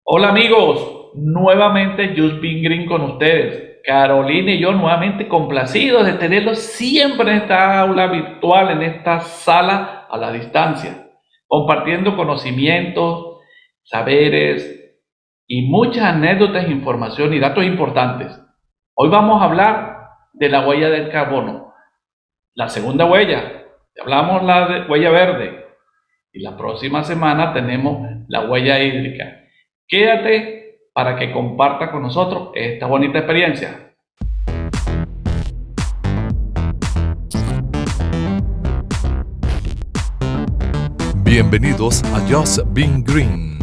Hola amigos, nuevamente Just Green con ustedes. Carolina y yo nuevamente complacidos de tenerlos siempre en esta aula virtual, en esta sala a la distancia, compartiendo conocimientos, saberes y muchas anécdotas, información y datos importantes. Hoy vamos a hablar de la huella del carbono, la segunda huella. Hablamos la de huella verde y la próxima semana tenemos la huella hídrica. Quédate para que comparta con nosotros esta bonita experiencia. Bienvenidos a Just Being Green.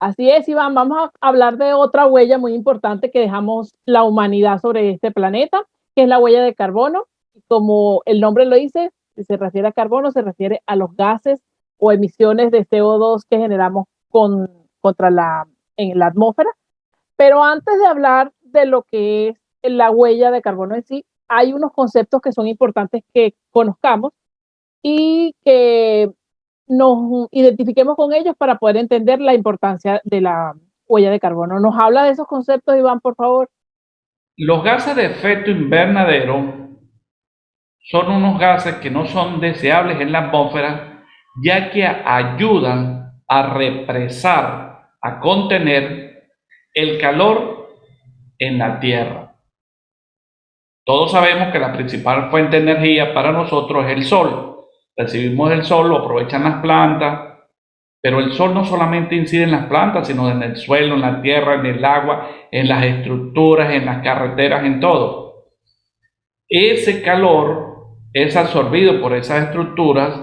Así es, Iván, vamos a hablar de otra huella muy importante que dejamos la humanidad sobre este planeta, que es la huella de carbono. Como el nombre lo dice, si se refiere a carbono, se refiere a los gases o emisiones de CO2 que generamos en la atmósfera. Pero antes de hablar de lo que es la huella de carbono en sí, hay unos conceptos que son importantes que conozcamos y que nos identifiquemos con ellos para poder entender la importancia de la huella de carbono. ¿Nos habla de esos conceptos, Iván, por favor? Los gases de efecto invernadero son unos gases que no son deseables en la atmósfera, ya que ayudan a represar, a contener el calor en la Tierra. Todos sabemos que la principal fuente de energía para nosotros es el sol. Recibimos el sol, lo aprovechan las plantas, pero el sol no solamente incide en las plantas, sino en el suelo, en la tierra, en el agua, en las estructuras, en las carreteras, en todo. Ese calor es absorbido por esas estructuras,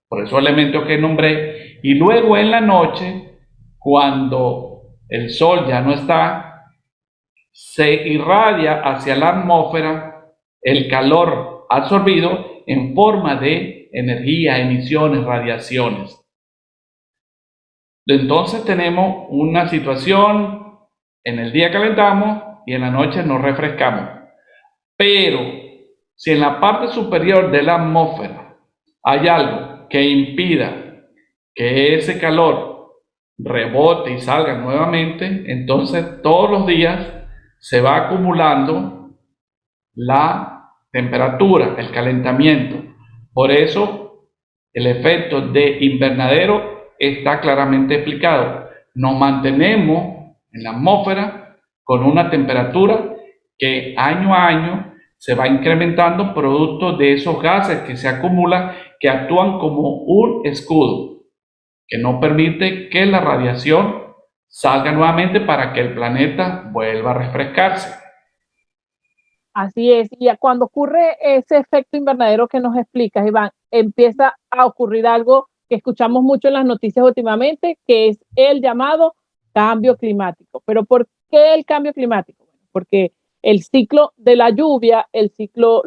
por esos elementos que nombré, y luego en la noche, cuando el sol ya no está, se irradia hacia la atmósfera el calor absorbido en forma de energía, emisiones, radiaciones. Entonces tenemos una situación, en el día calentamos y en la noche nos refrescamos. Pero si en la parte superior de la atmósfera hay algo que impida que ese calor rebote y salga nuevamente, entonces todos los días se va acumulando la temperatura, el calentamiento. Por eso el efecto de invernadero está claramente explicado. Nos mantenemos en la atmósfera con una temperatura que año a año se va incrementando producto de esos gases que se acumulan, que actúan como un escudo, que no permite que la radiación salga nuevamente para que el planeta vuelva a refrescarse. Así es, y cuando ocurre ese efecto invernadero que nos explicas, Iván, empieza a ocurrir algo que escuchamos mucho en las noticias últimamente, que es el llamado cambio climático. ¿Pero por qué el cambio climático? Porque el ciclo de la lluvia, el ciclo,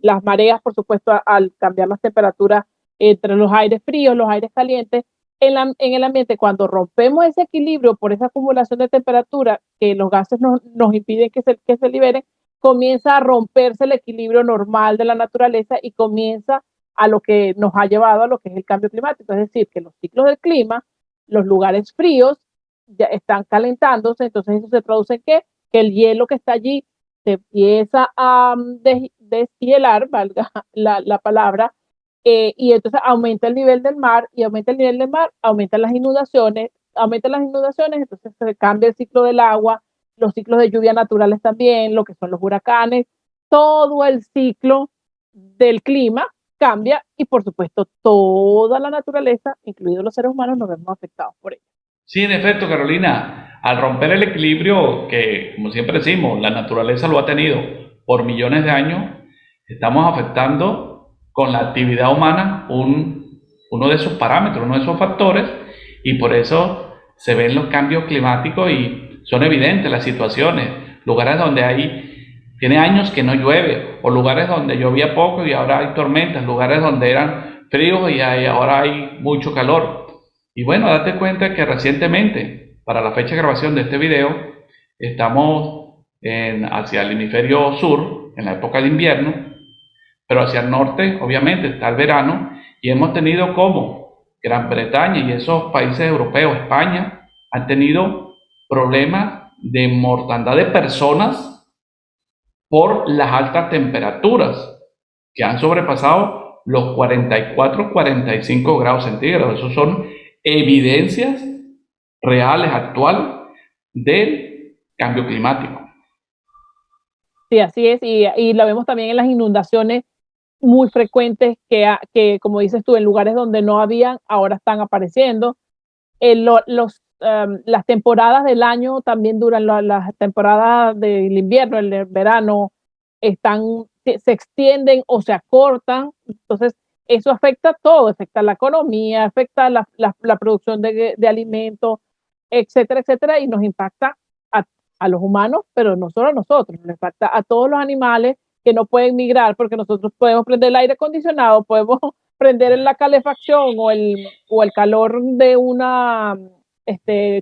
las mareas, por supuesto, al cambiar las temperaturas entre los aires fríos, los aires calientes, en el ambiente, cuando rompemos ese equilibrio por esa acumulación de temperatura que los gases nos impiden que se liberen, comienza a romperse el equilibrio normal de la naturaleza y comienza a lo que nos ha llevado a lo que es el cambio climático. Es decir, que los ciclos del clima, los lugares fríos ya están calentándose, entonces eso se traduce en ¿qué? Que el hielo que está allí se empieza a deshielar, valga la palabra, y entonces aumenta el nivel del mar, y aumenta el nivel del mar, aumentan las inundaciones, entonces se cambia el ciclo del agua, los ciclos de lluvia naturales también, lo que son los huracanes, todo el ciclo del clima cambia y por supuesto toda la naturaleza, incluidos los seres humanos, nos vemos afectados por ello. Sí, en efecto, Carolina, al romper el equilibrio que, como siempre decimos, la naturaleza lo ha tenido por millones de años, estamos afectando con la actividad humana uno de esos parámetros, uno de esos factores, y por eso se ven los cambios climáticos y son evidentes las situaciones, lugares donde tiene años que no llueve, o lugares donde llovía poco y ahora hay tormentas, lugares donde eran fríos y ahora hay mucho calor. Y bueno, date cuenta que recientemente, para la fecha de grabación de este video, estamos hacia el hemisferio sur, en la época de invierno, pero hacia el norte, obviamente, está el verano, y hemos tenido como Gran Bretaña y esos países europeos, España, han tenido problemas de mortandad de personas por las altas temperaturas que han sobrepasado los 44-45 grados centígrados. Esos son evidencias reales, actuales, del cambio climático. Sí, así es, y lo vemos también en las inundaciones muy frecuentes que, como dices tú, en lugares donde no habían, ahora están apareciendo. Las temporadas del año también duran, las temporadas del invierno, el verano, se extienden o se acortan. Entonces, eso afecta todo, afecta la economía, afecta la producción de alimentos, etcétera, etcétera, y nos impacta a los humanos, pero no solo a nosotros, nos impacta a todos los animales que no pueden migrar, porque nosotros podemos prender el aire acondicionado, podemos prender la calefacción o el calor de una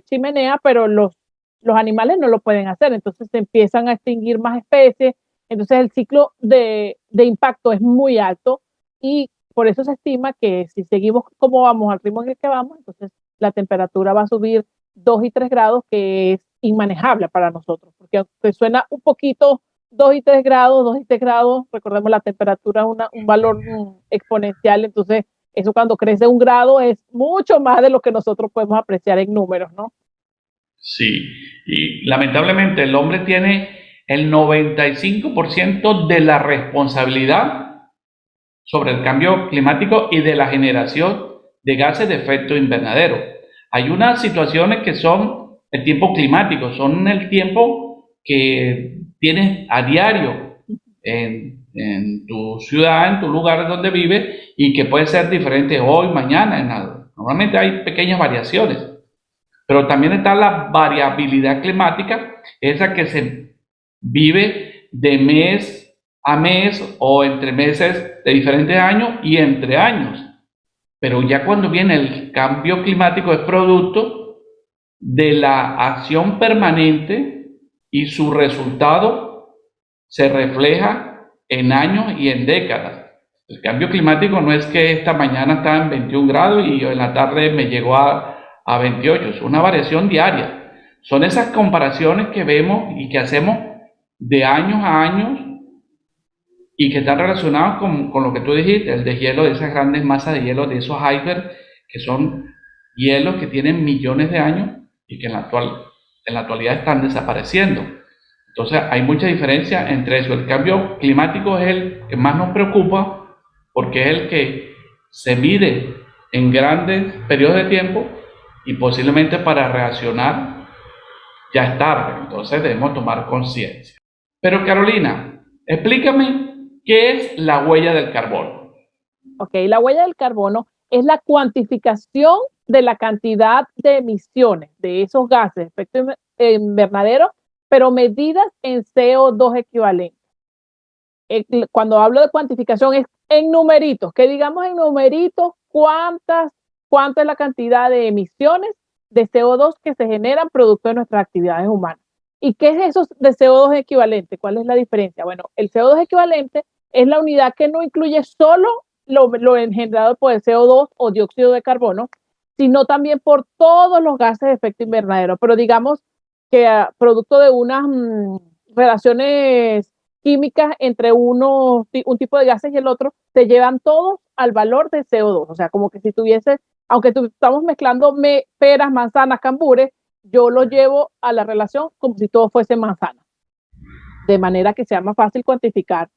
chimenea, pero los animales no lo pueden hacer, entonces se empiezan a extinguir más especies, entonces el ciclo de impacto es muy alto y por eso se estima que si seguimos como vamos, al ritmo en el que vamos, entonces la temperatura va a subir 2 y 3 grados, que es inmanejable para nosotros, porque aunque suena un poquito 2 y 3 grados, 2 y 3 grados, recordemos la temperatura es un valor exponencial, entonces eso cuando crece 1 grado es mucho más de lo que nosotros podemos apreciar en números, ¿no? Sí, y lamentablemente el hombre tiene el 95% de la responsabilidad sobre el cambio climático y de la generación de gases de efecto invernadero. Hay unas situaciones que son el tiempo climático, son el tiempo que tienes a diario en tu ciudad, en tu lugar donde vives, y que puede ser diferente hoy, mañana. Normalmente hay pequeñas variaciones, pero también está la variabilidad climática, esa que se vive de mes a mes o entre meses de diferentes años y entre años. Pero ya cuando viene el cambio climático es producto de la acción permanente y su resultado se refleja en años y en décadas. El cambio climático no es que esta mañana estaba en 21 grados y en la tarde me llegó a 28, es una variación diaria. Son esas comparaciones que vemos y que hacemos de años a años y que están relacionados con lo que tú dijiste, el deshielo de esas grandes masas de hielo, de esos icebergs, que son hielos que tienen millones de años y que en la actualidad están desapareciendo. Entonces hay mucha diferencia entre eso. El cambio climático es el que más nos preocupa porque es el que se mide en grandes periodos de tiempo y posiblemente para reaccionar ya es tarde. Entonces debemos tomar conciencia. Pero Carolina, explícame qué es la huella del carbono. Ok, la huella del carbono es la cuantificación de la cantidad de emisiones de esos gases de efecto invernadero, pero medidas en CO2 equivalente. Cuando hablo de cuantificación es en numeritos, que digamos en numeritos cuánta es la cantidad de emisiones de CO2 que se generan producto de nuestras actividades humanas. ¿Y qué es eso de CO2 equivalente? ¿Cuál es la diferencia? Bueno, el CO2 equivalente es la unidad que no incluye solo lo engendrado por el CO2 o dióxido de carbono, sino también por todos los gases de efecto invernadero. Pero digamos que producto de unas relaciones químicas entre un tipo de gases y el otro, se llevan todos al valor de CO2. O sea, como que si tuviese, aunque estamos mezclando peras, manzanas, cambures, yo lo llevo a la relación como si todo fuese manzana. De manera que sea más fácil cuantificar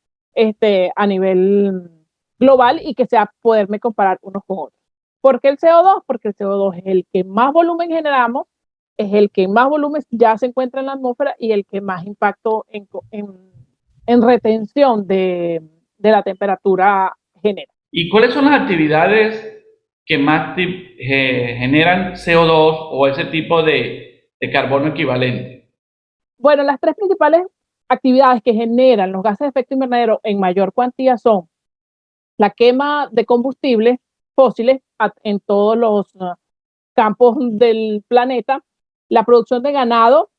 a nivel global y que sea poderme comparar unos con otros. ¿Por qué el CO2? Porque el CO2 es el que más volumen generamos, es el que más volumen ya se encuentra en la atmósfera y el que más impacto en retención de la temperatura genera. ¿Y cuáles son las actividades que más generan CO2 o ese tipo de carbono equivalente? Bueno, las tres principales actividades que generan los gases de efecto invernadero en mayor cuantía son la quema de combustibles fósiles en todos los campos del planeta, la producción de ganado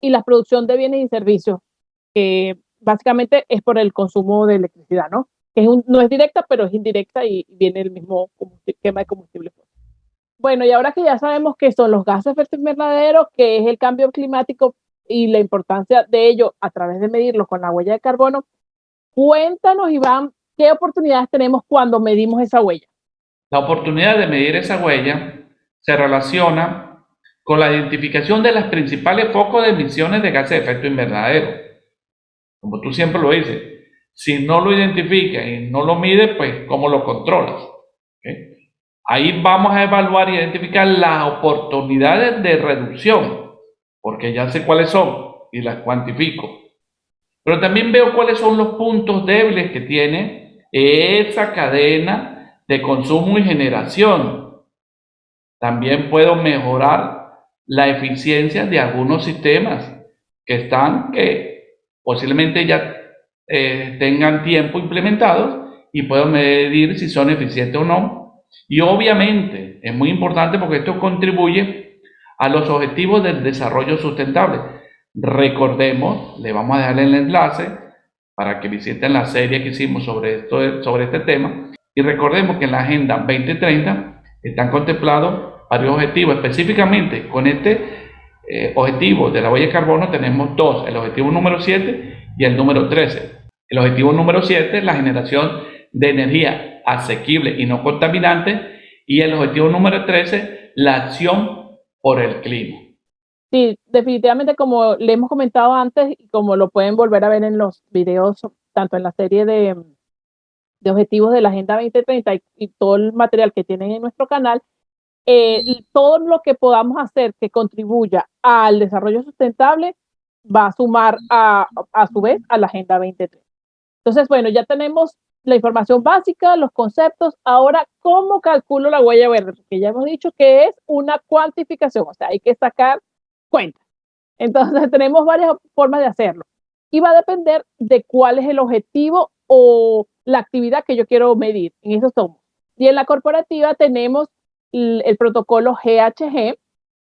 y la producción de bienes y servicios, que básicamente es por el consumo de electricidad, ¿no? No es directa, pero es indirecta y viene el mismo quema de combustible fósil. Bueno, y ahora que ya sabemos qué son los gases de efecto invernadero, qué es el cambio climático y la importancia de ello a través de medirlo con la huella de carbono, cuéntanos, Iván, qué oportunidades tenemos cuando medimos esa huella. La oportunidad de medir esa huella se relaciona con la identificación de los principales focos de emisiones de gases de efecto invernadero. Como tú siempre lo dices, si no lo identificas y no lo mides, pues ¿cómo lo controlas? ¿Okay? Ahí vamos a evaluar y identificar las oportunidades de reducción, porque ya sé cuáles son y las cuantifico. Pero también veo cuáles son los puntos débiles que tiene esa cadena de consumo y generación. También puedo mejorar la eficiencia de algunos sistemas que posiblemente ya tengan tiempo implementados y puedo medir si son eficientes o no. Y obviamente es muy importante porque esto contribuye a los objetivos del desarrollo sustentable. Recordemos, le vamos a dejar el enlace para que visiten la serie que hicimos sobre este tema. Y recordemos que en la Agenda 2030 están contemplados varios objetivos. Específicamente con este objetivo de la huella de carbono tenemos dos, el objetivo número 7 y el número 13. El objetivo número 7 es la generación de energía asequible y no contaminante, y el objetivo número 13, la acción por el clima. Sí, definitivamente, como le hemos comentado antes y como lo pueden volver a ver en los videos, tanto en la serie de objetivos de la Agenda 2030 y todo el material que tienen en nuestro canal, todo lo que podamos hacer que contribuya al desarrollo sustentable va a sumar a su vez a la Agenda 2030. Entonces, bueno, ya tenemos la información básica, los conceptos. Ahora, ¿cómo calculo la huella verde? Porque ya hemos dicho que es una cuantificación, o sea, hay que sacar cuenta. Entonces, tenemos varias formas de hacerlo. Y va a depender de cuál es el objetivo o la actividad que yo quiero medir. En eso somos. Y en la corporativa tenemos el protocolo GHG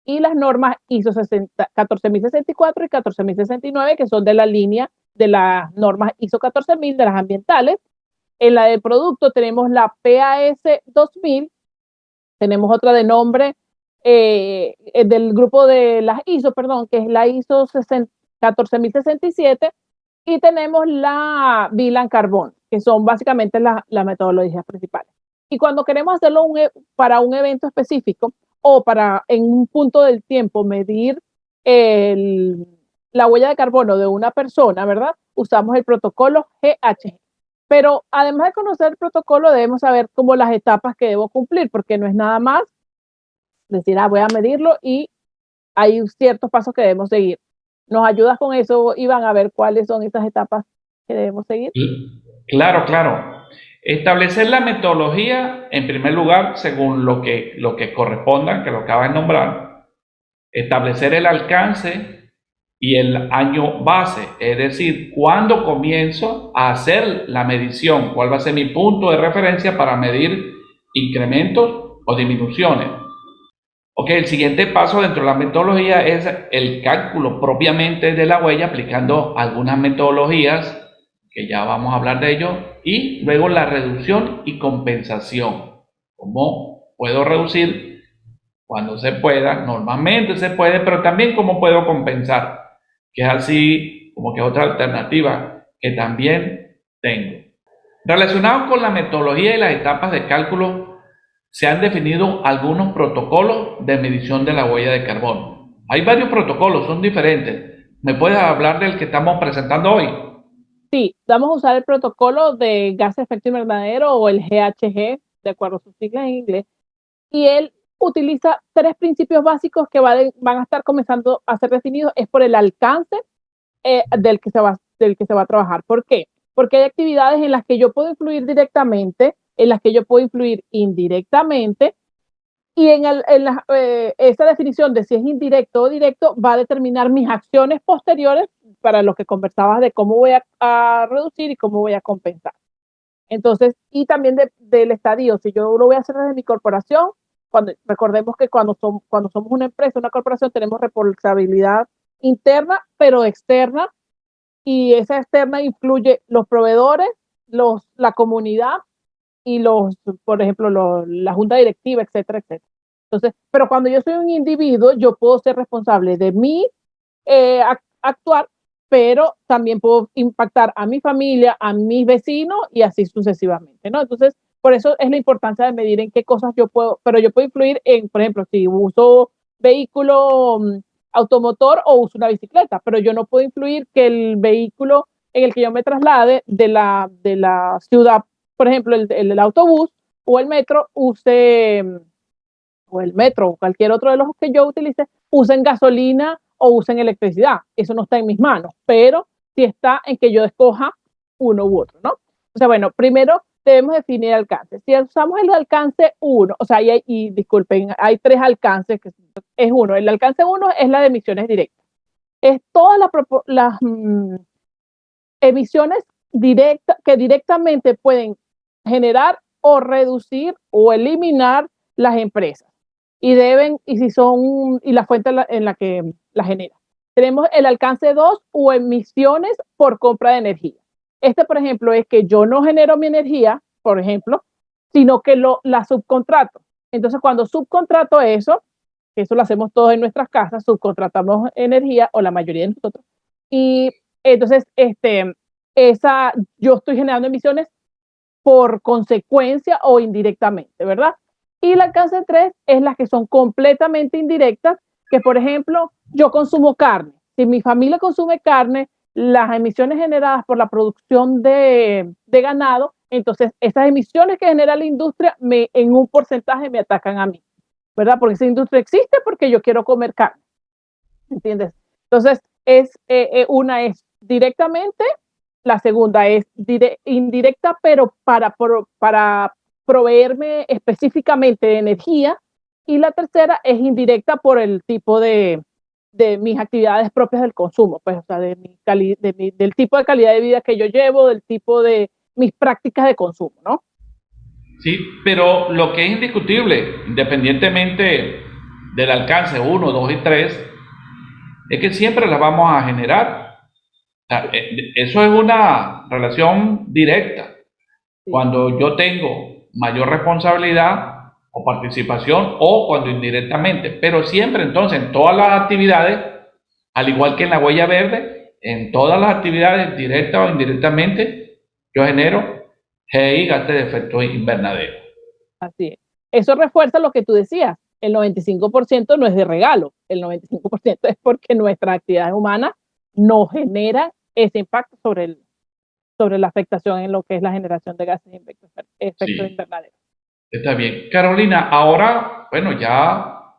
y las normas ISO 14064 y 14069, que son de la línea de las normas ISO 14000 de las ambientales. En la de producto tenemos la PAS 2000, tenemos otra de nombre del grupo de las ISO, perdón, que es la ISO 14067, y tenemos la Bilan Carbón, que son básicamente las metodologías principales. Y cuando queremos hacerlo para un evento específico o para en un punto del tiempo medir la huella de carbono de una persona, ¿verdad? Usamos el protocolo GHG. Pero además de conocer el protocolo, debemos saber como las etapas que debo cumplir, porque no es nada más decir, voy a medirlo y hay ciertos pasos que debemos seguir. ¿Nos ayudas con eso, Iván, a ver cuáles son estas etapas que debemos seguir? Claro, claro. Establecer la metodología, en primer lugar, según lo que corresponda, que lo acabas de nombrar. Establecer el alcance y el año base, es decir, cuándo comienzo a hacer la medición, cuál va a ser mi punto de referencia para medir incrementos o disminuciones. Ok, el siguiente paso dentro de la metodología es el cálculo propiamente de la huella, aplicando algunas metodologías, que ya vamos a hablar de ello, y luego la reducción y compensación. ¿Cómo puedo reducir? Cuando se pueda, normalmente se puede, pero también cómo puedo compensar, que es así como que otra alternativa que también tengo. Relacionado con la metodología y las etapas de cálculo, se han definido algunos protocolos de medición de la huella de carbono. Hay varios protocolos, son diferentes. ¿Me puedes hablar del que estamos presentando hoy? Sí, vamos a usar el protocolo de gas de efecto invernadero o el GHG, de acuerdo a sus siglas en inglés, y él utiliza tres principios básicos que van a estar comenzando a ser definidos. Es por el alcance del que se va a trabajar. ¿Por qué? Porque hay actividades en las que yo puedo influir directamente, en las que yo puedo influir indirectamente, y esa definición de si es indirecto o directo va a determinar mis acciones posteriores para lo que conversabas de cómo voy a reducir y cómo voy a compensar. Entonces, y también del estadio, si yo lo voy a hacer desde mi corporación, recordemos que cuando somos una empresa, una corporación, tenemos responsabilidad interna, pero externa, y esa externa incluye los proveedores, la comunidad y por ejemplo, la junta directiva, etcétera, etcétera. Entonces, pero cuando yo soy un individuo, yo puedo ser responsable de mi actuar, pero también puedo impactar a mi familia, a mis vecinos y así sucesivamente, ¿no? Entonces, por eso es la importancia de medir en qué cosas yo puedo, pero yo puedo influir en, por ejemplo, si uso vehículo automotor o uso una bicicleta, pero yo no puedo influir que el vehículo en el que yo me traslade de la ciudad, por ejemplo, el autobús o el metro, o el metro o cualquier otro de los que yo utilice, usen gasolina o usen electricidad. Eso no está en mis manos, pero sí está en que yo escoja uno u otro, ¿no? O sea, bueno, primero debemos definir alcance. Si usamos el alcance 1, o sea, y disculpen, hay 3 alcances, que es uno. El alcance 1 es la de emisiones directas. Es todas las emisiones directas que directamente pueden generar o reducir o eliminar las empresas y si son y la fuente en la que la genera. Tenemos el alcance 2 o emisiones por compra de energía. Este, por ejemplo, es que yo no genero mi energía, por ejemplo, sino que la subcontrato. Entonces, cuando subcontrato eso lo hacemos todos en nuestras casas, subcontratamos energía o la mayoría de nosotros. Y entonces, yo estoy generando emisiones por consecuencia o indirectamente, ¿verdad? Y la alcance 3 es las que son completamente indirectas, que por ejemplo, yo consumo carne. Si mi familia consume carne, las emisiones generadas por la producción de ganado, entonces esas emisiones que genera la industria en un porcentaje me atacan a mí, ¿verdad? Porque esa industria existe porque yo quiero comer carne, ¿entiendes? Entonces, una es directamente, la segunda es indirecta, pero para proveerme específicamente de energía, y la tercera es indirecta por el tipo de mis actividades propias del consumo, pues, o sea, del tipo de calidad de vida que yo llevo, del tipo de mis prácticas de consumo, ¿no? Sí, pero lo que es indiscutible, independientemente del alcance 1, 2 y 3, es que siempre las vamos a generar. O sea, eso es una relación directa. Sí. Cuando yo tengo mayor responsabilidad o participación o cuando indirectamente, pero siempre entonces en todas las actividades, al igual que en la huella verde, en todas las actividades directas o indirectamente, yo genero GI, gases de efecto invernadero. Así es. Eso refuerza lo que tú decías. El 95% no es de regalo, el 95% es porque nuestras actividades humanas no generan ese impacto sobre la afectación en lo que es la generación de gases de efecto Sí, invernadero. está bien. Carolina, ahora, bueno, ya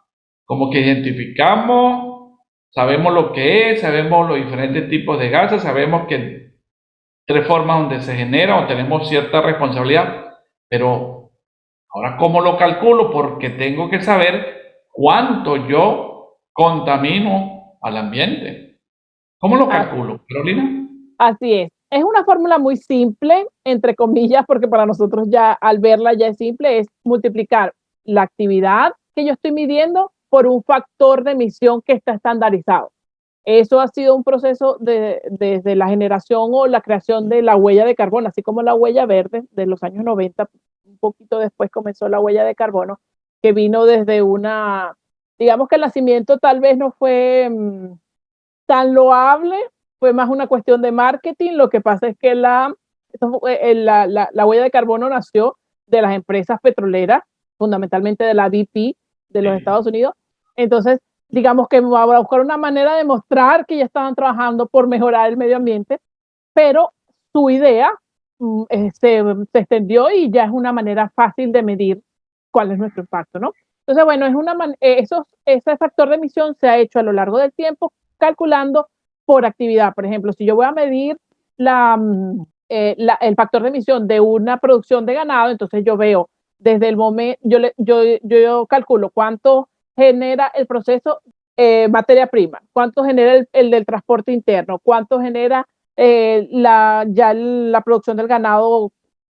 como que identificamos, sabemos lo que es, sabemos los diferentes tipos de gases, sabemos que tres formas donde se genera o tenemos cierta responsabilidad, pero ahora ¿cómo lo calculo? Porque tengo que saber cuánto yo contamino al ambiente. ¿Cómo lo Ah, calculo, Carolina? así es. Es una fórmula muy simple, entre comillas, porque para nosotros ya al verla ya es simple, es multiplicar la actividad que yo estoy midiendo por un factor de emisión que está estandarizado. Eso ha sido un proceso desde la generación o la creación de la huella de carbono, así como la huella verde de los años 90, un poquito después comenzó la huella de carbono, que vino desde digamos que el nacimiento tal vez no fue tan loable, fue más una cuestión de marketing. Lo que pasa es que la huella de carbono nació de las empresas petroleras, fundamentalmente de la BP de los Sí. Estados Unidos. Entonces, digamos que va a buscar una manera de mostrar que ya estaban trabajando por mejorar el medio ambiente, pero su idea se extendió y ya es una manera fácil de medir cuál es nuestro impacto, ¿no? Entonces, bueno, ese factor de emisión se ha hecho a lo largo del tiempo calculando por actividad. Por ejemplo, si yo voy a medir el factor de emisión de una producción de ganado, entonces yo veo desde el momento, yo calculo cuánto genera el proceso materia prima, cuánto genera el del transporte interno, cuánto genera la producción del ganado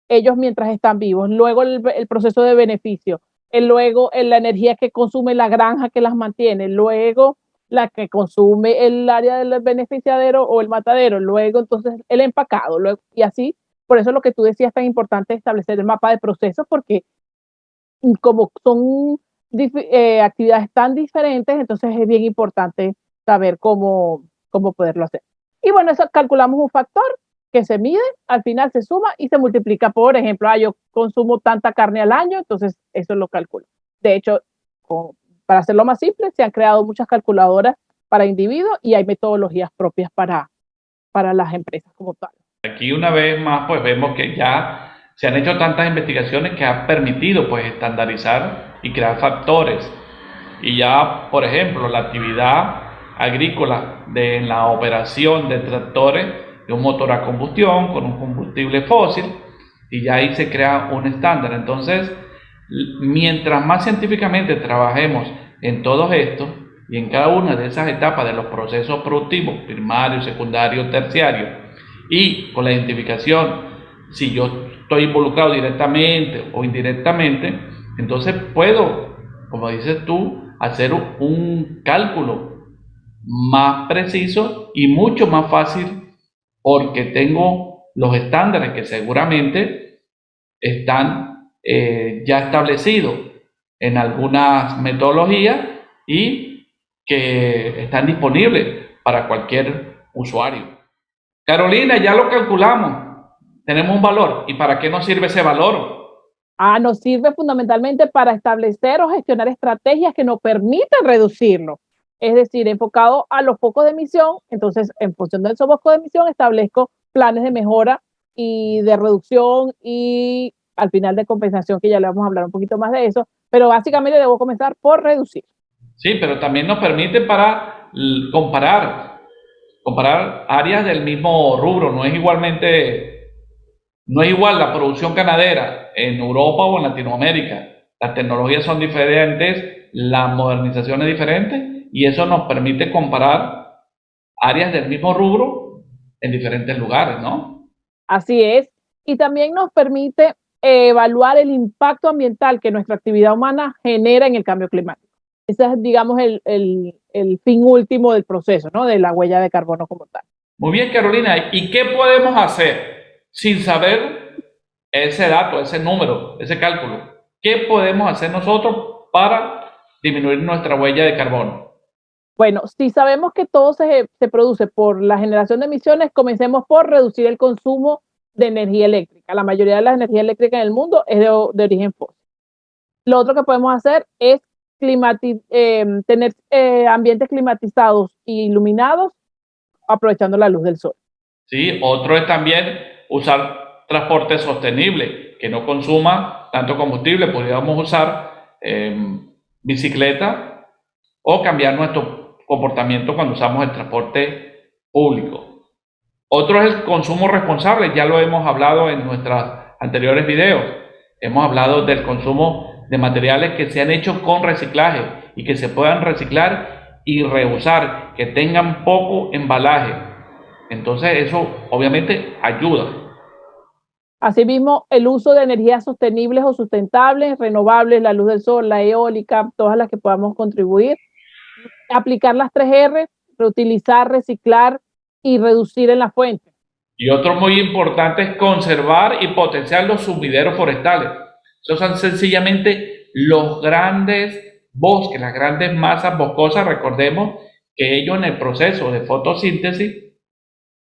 ellos mientras están vivos, luego el proceso de beneficio, luego la energía que consume la granja que las mantiene, luego la que consume el área del beneficiadero o el matadero, luego entonces el empacado, luego, y así, por eso lo que tú decías es tan importante establecer el mapa de procesos, porque como son actividades tan diferentes, entonces es bien importante saber cómo poderlo hacer. Y bueno, eso calculamos un factor que se mide, al final se suma y se multiplica. Por ejemplo, yo consumo tanta carne al año, entonces eso lo calculo. De hecho, para hacerlo más simple, se han creado muchas calculadoras para individuos y hay metodologías propias para las empresas como tal. Aquí una vez más pues vemos que ya se han hecho tantas investigaciones que han permitido pues estandarizar y crear factores. Y ya, por ejemplo, la actividad agrícola de la operación de tractores de un motor a combustión con un combustible fósil, y ya ahí se crea un estándar. Entonces, mientras más científicamente trabajemos en todo esto y en cada una de esas etapas de los procesos productivos, primario, secundario, terciario, y con la identificación si yo estoy involucrado directamente o indirectamente, entonces puedo, como dices tú, hacer un cálculo más preciso y mucho más fácil porque tengo los estándares que seguramente están ya establecidos en algunas metodologías y que están disponibles para cualquier usuario. Carolina, ya lo calculamos, tenemos un valor. ¿Y para qué nos sirve ese valor? Nos sirve fundamentalmente para establecer o gestionar estrategias que nos permitan reducirlo. Es decir, enfocado a los focos de emisión, entonces en función de esos focos de emisión establezco planes de mejora y de reducción y al final de compensación, que ya le vamos a hablar un poquito más de eso, pero básicamente debo comenzar por reducir. Sí, pero también nos permite para comparar áreas del mismo rubro. No es igual la producción ganadera en Europa o en Latinoamérica. Las tecnologías son diferentes, la modernización es diferente y eso nos permite comparar áreas del mismo rubro en diferentes lugares, ¿no? Así es. Y también nos permite evaluar el impacto ambiental que nuestra actividad humana genera en el cambio climático. Ese es, digamos, el fin último del proceso, ¿no? De la huella de carbono como tal. Muy bien, Carolina. ¿Y qué podemos hacer sin saber ese dato, ese número, ese cálculo? ¿Qué podemos hacer nosotros para disminuir nuestra huella de carbono? Bueno, si sabemos que todo se produce por la generación de emisiones, comencemos por reducir el consumo de energía eléctrica. La mayoría de la energía eléctrica en el mundo es de origen fósil. Lo otro que podemos hacer es tener ambientes climatizados e iluminados aprovechando la luz del sol. Sí, otro es también usar transporte sostenible, que no consuma tanto combustible. Podríamos usar bicicleta o cambiar nuestro comportamiento cuando usamos el transporte público. Otro es el consumo responsable, ya lo hemos hablado en nuestros anteriores videos. Hemos hablado del consumo de materiales que se han hecho con reciclaje y que se puedan reciclar y reusar, que tengan poco embalaje. Entonces eso obviamente ayuda. Asimismo, el uso de energías sostenibles o sustentables, renovables, la luz del sol, la eólica, todas las que podamos contribuir. Aplicar las 3R, reutilizar, reciclar y reducir en la fuente. Y otro muy importante es conservar y potenciar los sumideros forestales. Esos son sencillamente los grandes bosques, las grandes masas boscosas. Recordemos que ellos en el proceso de fotosíntesis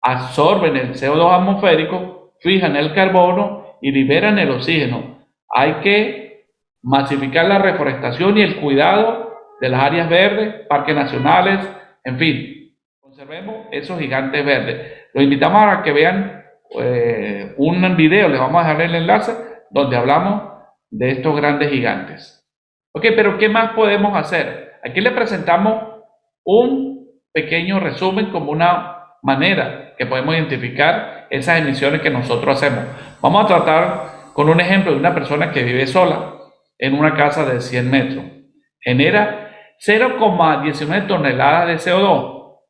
absorben el CO2 atmosférico, fijan el carbono y liberan el oxígeno. Hay que masificar la reforestación y el cuidado de las áreas verdes, parques nacionales, en fin, conservemos esos gigantes verdes. Los invitamos a que vean un video, les vamos a dejar el enlace, donde hablamos de estos grandes gigantes. Ok, pero ¿qué más podemos hacer? Aquí les presentamos un pequeño resumen como una manera que podemos identificar esas emisiones que nosotros hacemos. Vamos a tratar con un ejemplo de una persona que vive sola en una casa de 100 metros. Genera 0,19 toneladas de CO2,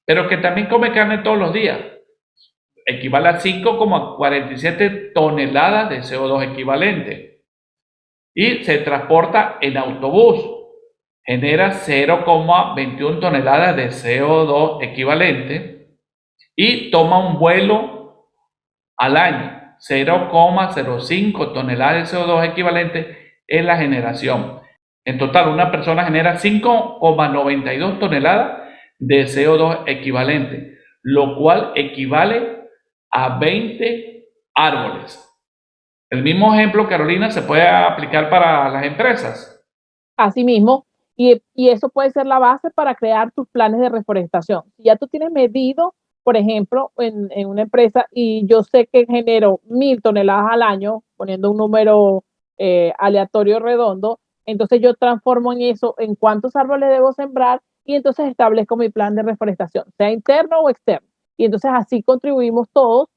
pero que también come carne todos los días. Equivale a 5,47 toneladas de CO2 equivalente. Y se transporta en autobús. Genera 0,21 toneladas de CO2 equivalente. Y toma un vuelo al año, 0,05 toneladas de CO2 equivalente en la generación. En total, una persona genera 5,92 toneladas de CO2 equivalente, lo cual equivale a 20 árboles. El mismo ejemplo, Carolina, se puede aplicar para las empresas. Asimismo, y eso puede ser la base para crear tus planes de reforestación. Si ya tú tienes medido, por ejemplo, en una empresa, y yo sé que genero 1000 toneladas al año, poniendo un número aleatorio redondo, entonces yo transformo en eso, en cuántos árboles debo sembrar, y entonces establezco mi plan de reforestación, sea interno o externo. Y entonces así contribuimos todos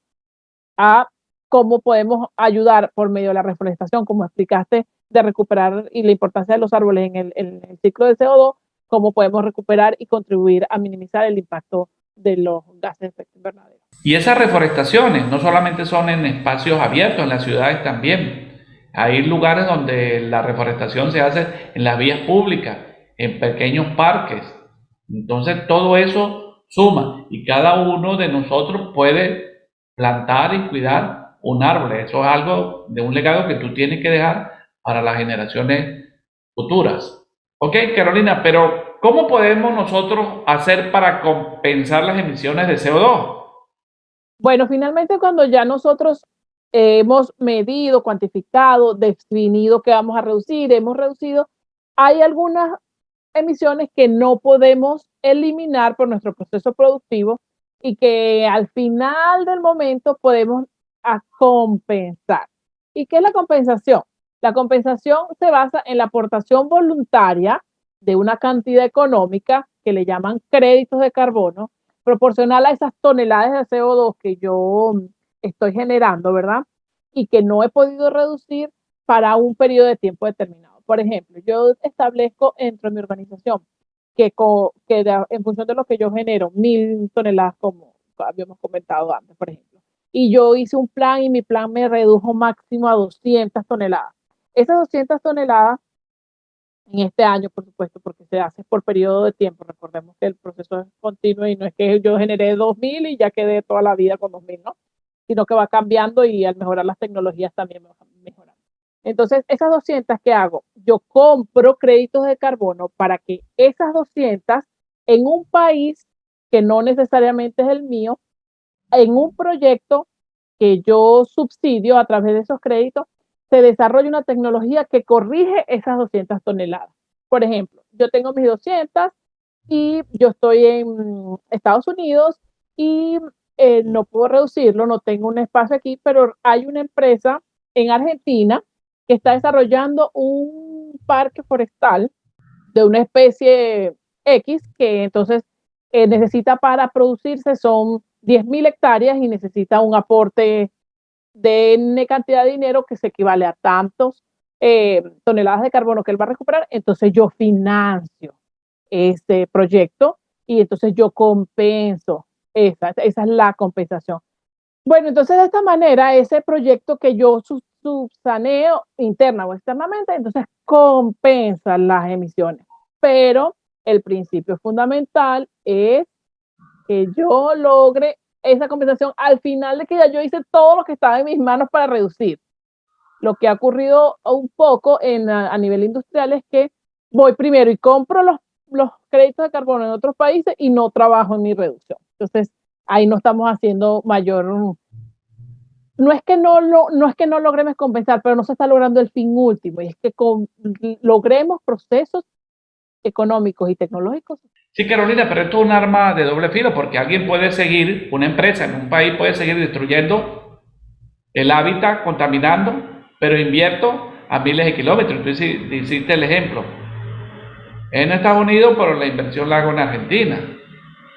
a cómo podemos ayudar por medio de la reforestación, como explicaste, de recuperar y la importancia de los árboles en el ciclo de CO2, cómo podemos recuperar y contribuir a minimizar el impacto de los gases de efecto invernadero. Y esas reforestaciones no solamente son en espacios abiertos, en las ciudades también. Hay lugares donde la reforestación se hace en las vías públicas, en pequeños parques. Entonces todo eso suma y cada uno de nosotros puede plantar y cuidar un árbol. Eso es algo de un legado que tú tienes que dejar para las generaciones futuras. Ok, Carolina, pero ¿cómo podemos nosotros hacer para compensar las emisiones de CO2? Bueno, finalmente cuando ya nosotros hemos medido, cuantificado, definido que vamos a reducir, hemos reducido, hay algunas emisiones que no podemos eliminar por nuestro proceso productivo y que al final del momento podemos compensar. ¿Y qué es la compensación? La compensación se basa en la aportación voluntaria de una cantidad económica que le llaman créditos de carbono, proporcional a esas toneladas de CO2 que yo estoy generando, ¿verdad? Y que no he podido reducir para un periodo de tiempo determinado. Por ejemplo, yo establezco dentro de mi organización en función de lo que yo genero, 1000 toneladas, como habíamos comentado antes, por ejemplo. Y yo hice un plan y mi plan me redujo máximo a 200 toneladas. Esas 200 toneladas en este año, por supuesto, porque se hace por periodo de tiempo. Recordemos que el proceso es continuo y no es que yo generé 2000 y ya quedé toda la vida con 2000, ¿no? Sino que va cambiando y al mejorar las tecnologías también va mejorando. Entonces, esas 200, ¿qué hago? Yo compro créditos de carbono para que esas 200 en un país que no necesariamente es el mío, en un proyecto que yo subsidio a través de esos créditos, se desarrolla una tecnología que corrige esas 200 toneladas. Por ejemplo, yo tengo mis 200 y yo estoy en Estados Unidos y no puedo reducirlo, no tengo un espacio aquí, pero hay una empresa en Argentina que está desarrollando un parque forestal de una especie X que entonces necesita para producirse son 10.000 hectáreas y necesita un aporte de N cantidad de dinero que se equivale a tantos toneladas de carbono que él va a recuperar. Entonces yo financio este proyecto y entonces yo compenso. Esa es la compensación. Bueno, entonces de esta manera, ese proyecto que yo subsaneo interna o externamente, entonces compensa las emisiones. Pero el principio fundamental es que yo logre esa compensación al final de que ya yo hice todo lo que estaba en mis manos para reducir. Lo que ha ocurrido un poco a nivel industrial es que voy primero y compro los créditos de carbono en otros países y no trabajo en mi reducción. Entonces, ahí no estamos haciendo mayor. No es que no es que no logremos compensar, pero no se está logrando el fin último, y es que logremos procesos económicos y tecnológicos. Sí, Carolina, pero esto es un arma de doble filo porque alguien puede seguir, una empresa en un país puede seguir destruyendo el hábitat, contaminando, pero invierto a miles de kilómetros. Tú hiciste el ejemplo. Es en Estados Unidos, pero la inversión la hago en Argentina.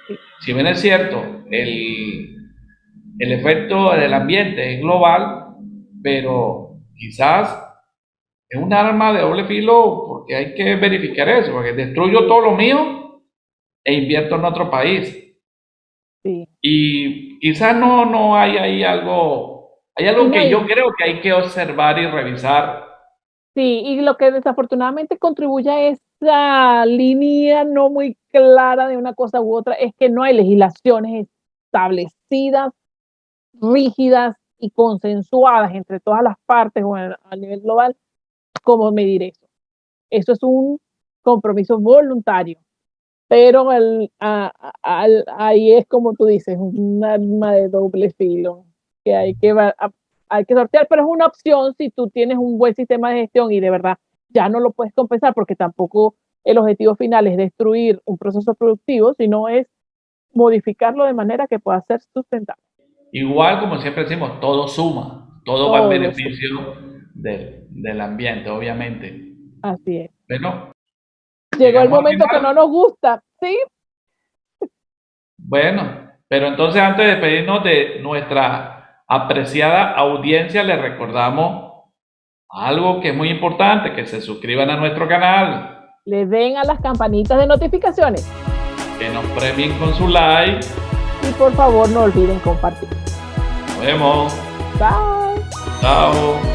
Sí, Si bien es cierto, el efecto del ambiente es global, pero quizás es un arma de doble filo porque hay que verificar eso, porque destruyo todo lo mío e invierto en otro país. sí. Y quizás no hay ahí algo, hay Y algo no, que yo creo que hay que observar y revisar. sí, y lo que desafortunadamente contribuye a esa línea no muy clara de una cosa u otra es que no hay legislaciones establecidas, rígidas y consensuadas entre todas las partes o a nivel global cómo medir eso. Eso es un compromiso voluntario. Pero ahí es como tú dices, un arma de doble filo que hay que sortear, pero es una opción si tú tienes un buen sistema de gestión y de verdad ya no lo puedes compensar, porque tampoco el objetivo final es destruir un proceso productivo, sino es modificarlo de manera que pueda ser sustentable. Igual, como siempre decimos, todo suma, todo va en Todo beneficio del ambiente, obviamente. Así es. Bueno, Llegó el llegamos al momento que no final. nos gusta, ¿sí? Bueno, pero entonces antes de despedirnos de nuestra apreciada audiencia, les recordamos algo que es muy importante, que se suscriban a nuestro canal, Le den a las campanitas de notificaciones que nos premien con su like. y por favor no olviden compartir. Nos vemos. Bye. Chao.